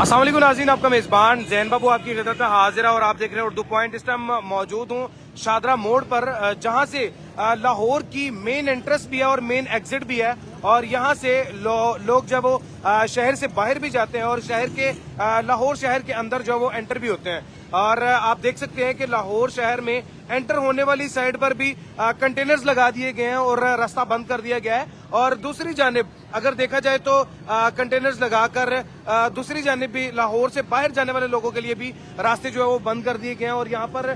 अस्सलाम वालेकुम नाज़रीन, आपका मेजबान जैन बाबू आपकी खिदमत में हाजिर है और आप देख रहे हैं उर्दू पॉइंट। इस टाइम मौजूद हूँ शादरा मोड़ पर, जहाँ से लाहौर की मेन एंट्रेंस भी है और मेन एग्जिट भी है। और यहाँ से लोग जब वो शहर से बाहर भी जाते हैं और शहर के लाहौर शहर के अंदर जो वो एंटर भी होते हैं। और आप देख सकते हैं कि लाहौर शहर में एंटर होने वाली साइड पर भी कंटेनर्स लगा दिए गए हैं और रास्ता बंद कर दिया गया है। और दूसरी जानिब अगर देखा जाए तो कंटेनर्स लगाकर दूसरी जानिब भी लाहौर से बाहर जाने वाले लोगों के लिए भी रास्ते जो है वो बंद कर दिए गए हैं। और यहाँ पर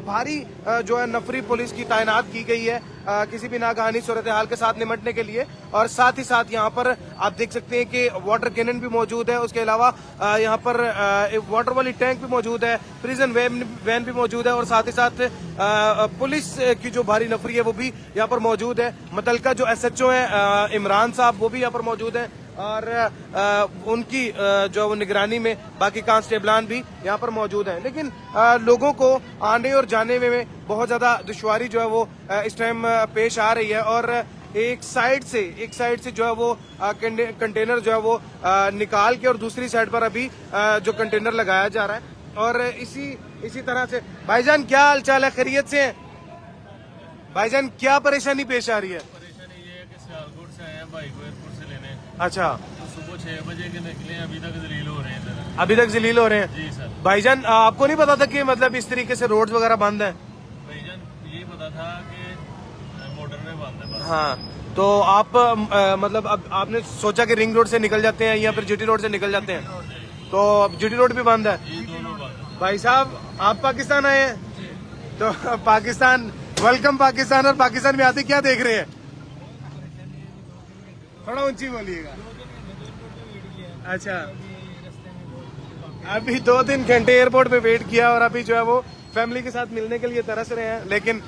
भारी जो है नफरी पुलिस की तैनात की गई है किसी भी नागहानी सूरत हाल के साथ निपटने के लिए। और साथ ही साथ यहाँ पर आप देख सकते हैं कि वाटर कैनन भी मौजूद है। उसके अलावा यहाँ पर वाटर वाली टैंक भी मौजूद है, प्रिजन वैन भी मौजूद है और साथ ही साथ पुलिस की जो भारी नफरी है वो भी यहाँ पर मौजूद है। मुतलका जो SHO है इमरान साहब, वो भी यहाँ पर मौजूद है और उनकी जो वो निगरानी में बाकी कांस्टेबलान भी यहाँ पर मौजूद हैं। लेकिन लोगों को आने और जाने में बहुत ज्यादा दुश्वारी जो है वो इस टाइम पेश आ रही है। और एक साइड से जो है वो कंटेनर जो है वो निकाल के और दूसरी साइड पर अभी जो कंटेनर लगाया जा रहा है। और इसी तरह से भाईजान क्या हाल चाल है, खैरियत से हैं भाईजान? क्या परेशानी पेश आ रही है? परेशानी ये है कि सियालकोट से आए हैं भाई को एयरपोर्ट से लेने। अच्छा, तो सुबह 6 बजे के निकले, अभी तक जलील हो रहे हैं इधर। अभी तक जलील हो रहे हैं? जी सर। भाईजान आपको नहीं पता था कि मतलब इस तरीके से रोड्स वगैरह बंद हैं? भाईजान ये पता था कि मोटर में बंद है बस। हाँ, तो आप मतलब अब आपने सोचा कि रिंग रोड से निकल जाते हैं या फिर GT रोड से निकल जाते हैं? तो अब GT रोड भी बंद है? ये दोनों बंद। भाई साहब आप पाकिस्तान आए हैं तो पाकिस्तान वेलकम पाकिस्तान। और पाकिस्तान में आते क्या देख रहे हैं? थोड़ा ऊंची बोलिएगा। अच्छा, अभी 2-3 घंटे एयरपोर्ट पे वेट किया और अभी जो है वो फैमिली के साथ मिलने के लिए तरस रहे हैं। लेकिन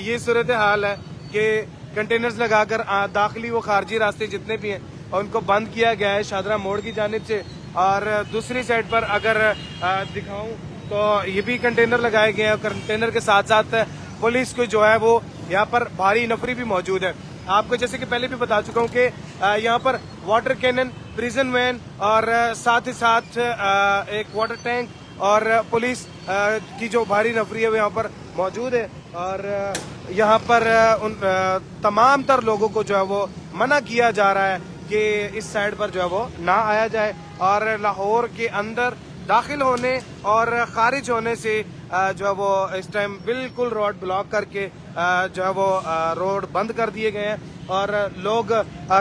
ये सूरत हाल है कि कंटेनर्स लगाकर दाखिली व खारजी रास्ते जितने भी हैं उनको बंद किया गया है शादरा मोड़ की जानिब से। और दूसरी साइड पर अगर दिखाऊं तो ये भी कंटेनर लगाए गए हैं। कंटेनर के साथ साथ पुलिस को जो है वो यहाँ पर भारी नफरी भी मौजूद है। आपको जैसे कि पहले भी बता चुका हूँ कि यहाँ पर वाटर कैनन, प्रिजन वैन और साथ ही साथ एक वाटर टैंक और पुलिस की जो भारी नफरी है वो यहाँ पर मौजूद है। और यहाँ पर उन तमाम तर लोगों को जो है वो मना किया जा रहा है कि इस साइड पर जो है वो ना आया जाए। और लाहौर के अंदर दाखिल होने और खारिज होने से जो है वो इस टाइम बिल्कुल रोड ब्लॉक करके जो है वो रोड बंद कर दिए गए हैं। और लोग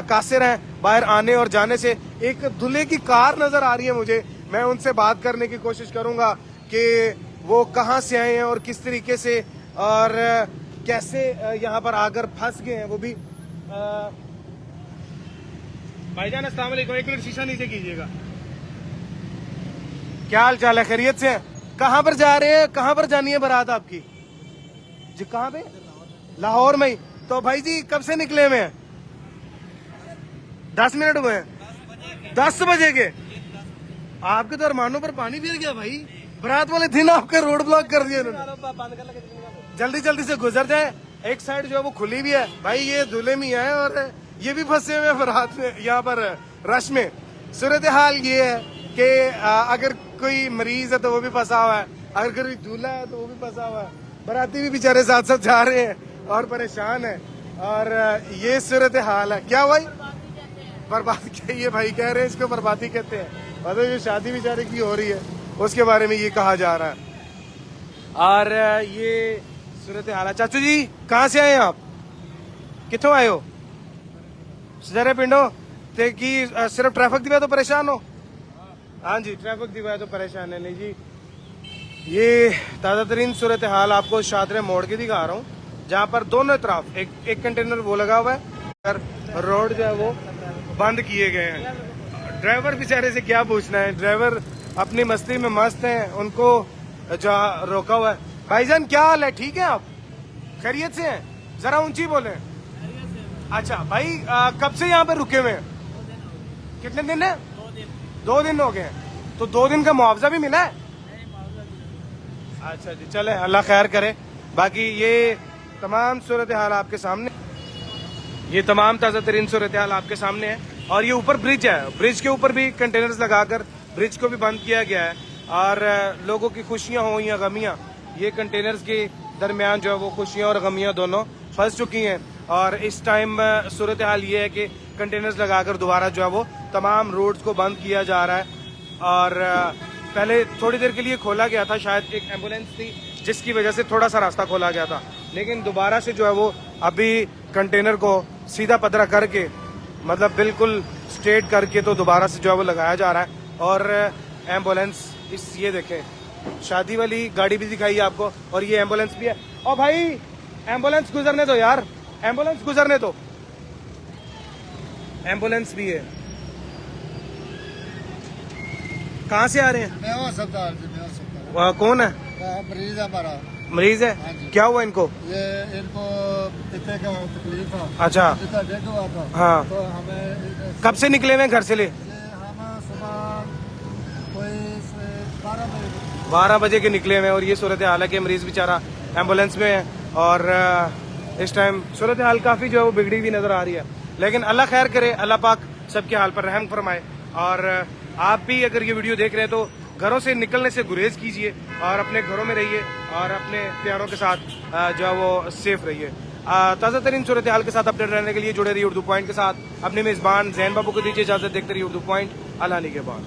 कासिर हैं बाहर आने और जाने से। एक दूल्हे की कार नजर आ रही है मुझे, मैं उनसे बात करने की कोशिश करूंगा कि वो कहाँ से आए हैं और किस तरीके से और कैसे यहाँ पर आकर फंस गए हैं वो भी। भाईजान अस्सलाम वालेकुम, एक मिनट शीशा नीचे कीजिएगा। क्या हाल चाल है, खैरियत से हैं? कहाँ पर जा रहे हैं, कहाँ पर जानी है बारात आपकी जी? कहाँ पे? लाहौर में ही? तो भाई जी कब से निकले हुए हैं? 10 मिनट हुए हैं? 10 बजे के? आपके तो अरमानों पर पानी फिर गया भाई। बारात वाले दिन आपके रोड ब्लॉक कर दिए उन्होंने। जल्दी जल्दी से गुजर जाए। एक साइड जो है वो खुली भी है भाई, ये दूल्हे में है और ये भी फंसे हुए हैं बारात में यहाँ पर रश में। सूरत हाल ये है कि अगर कोई मरीज है तो वो भी फंसा हुआ है, अगर कोई दूल्हा है तो वो भी फंसा हुआ है। बाराती भी बेचारे साथ साथ जा रहे हैं और परेशान है। और ये सूरत हाल है। क्या भाई बर्बाद? ये भाई कह रहे हैं इसको बर्बादी कहते हैं। मतलब जो शादी बेचारे की हो रही है उसके बारे में ये कहा जा रहा है। और ये सूरत हाल है। चाचू जी कहाँ से आए आप, कितों आए हो? सजरे पिंडो ते की सिर्फ ट्रैफिक दी वजह तो परेशान हो? हाँ जी, ट्रैफिक की वजह तो परेशान है। नहीं जी, ये ताज़ा तरीन सूरत हाल आपको शादरे मोड़ की दिखा रहा हूँ, जहाँ पर दोनों तरफ एक कंटेनर वो लगा हुआ है, रोड जो है वो बंद किए गए हैं। ड्राइवर बेचारे से क्या पूछना है, ड्राइवर अपनी मस्ती में मस्त हैं, उनको जो रोका हुआ है। भाईजान क्या हाल है, ठीक है आप? खैरियत से हैं? जरा ऊंची बोले। अच्छा भाई कब से यहाँ पे रुके हुए हैं? कितने दिन है? 2 दिन हो गए। तो 2 दिन का मुआवजा भी मिला है? अच्छा जी, चले अल्लाह खैर करे। बाकी ये तमाम सूरत हाल आपके सामने, ये तमाम ताज़ा तरीन सूरत हाल आपके सामने है। और ये ऊपर ब्रिज है, ब्रिज के ऊपर भी कंटेनर्स लगाकर ब्रिज को भी बंद किया गया है और लोगों की खुशियां हो या गमियां, ये कंटेनर्स के दरमियान जो है वो खुशियां और गमियां दोनों फंस चुकी हैं। और इस टाइम सूरत हाल ये है कि कंटेनर्स लगाकर दोबारा जो है वो तमाम रोड्स को बंद किया जा रहा है। और पहले थोड़ी देर के लिए खोला गया था, शायद एक एम्बुलेंस थी जिसकी वजह से थोड़ा सा रास्ता खोला गया था, लेकिन दोबारा से जो है वो अभी कंटेनर को सीधा पदरा करके, मतलब बिल्कुल स्ट्रेट करके तो दोबारा से जो है वो लगाया जा रहा है। और एम्बुलेंस इस ये देखें, शादी वाली गाड़ी भी दिखाई है आपको और ये एम्बुलेंस भी है। और भाई एम्बुलेंस गुजरने दो यार, एम्बुलेंस गुजरने दो, एम्बुलेंस भी है। कहाँ से आ रहे हैं? मैं अस्पताल से, मैं अस्पताल। कौन है? मरीज है हमारा। मरीज है? हाँ जी। क्या हुआ इनको? ये इनको पित्ते का तकलीफ था। अच्छा। पित्ता डेड हुआ था। हाँ। तो हमें कब से निकले हुए हैं घर से ले? हम सुबह कोई 12 बजे के निकले हुए हैं और ये सूरत हाल है कि मरीज बेचारा एम्बुलेंस में है। और इस टाइम सूरत हाल काफ़ी जो है वो बिगड़ी हुई नज़र आ रही है, लेकिन अल्लाह खैर करे, अल्लाह पाक सबके हाल पर रहम फरमाए। और आप भी अगर ये वीडियो देख रहे हैं तो घरों से निकलने से गुरेज कीजिए और अपने घरों में रहिए और अपने प्यारों के साथ जो है वो सेफ रहिए। ताज़ा तरीन सूरत हाल के साथ अपडेट रहने के लिए जुड़े रहिए उर्दू पॉइंट के साथ। अपने मेज़बान जैन बाबू को दीजिए इजाज़त, देखते रहिए उर्दू पॉइंट। अल्लाह के बाद।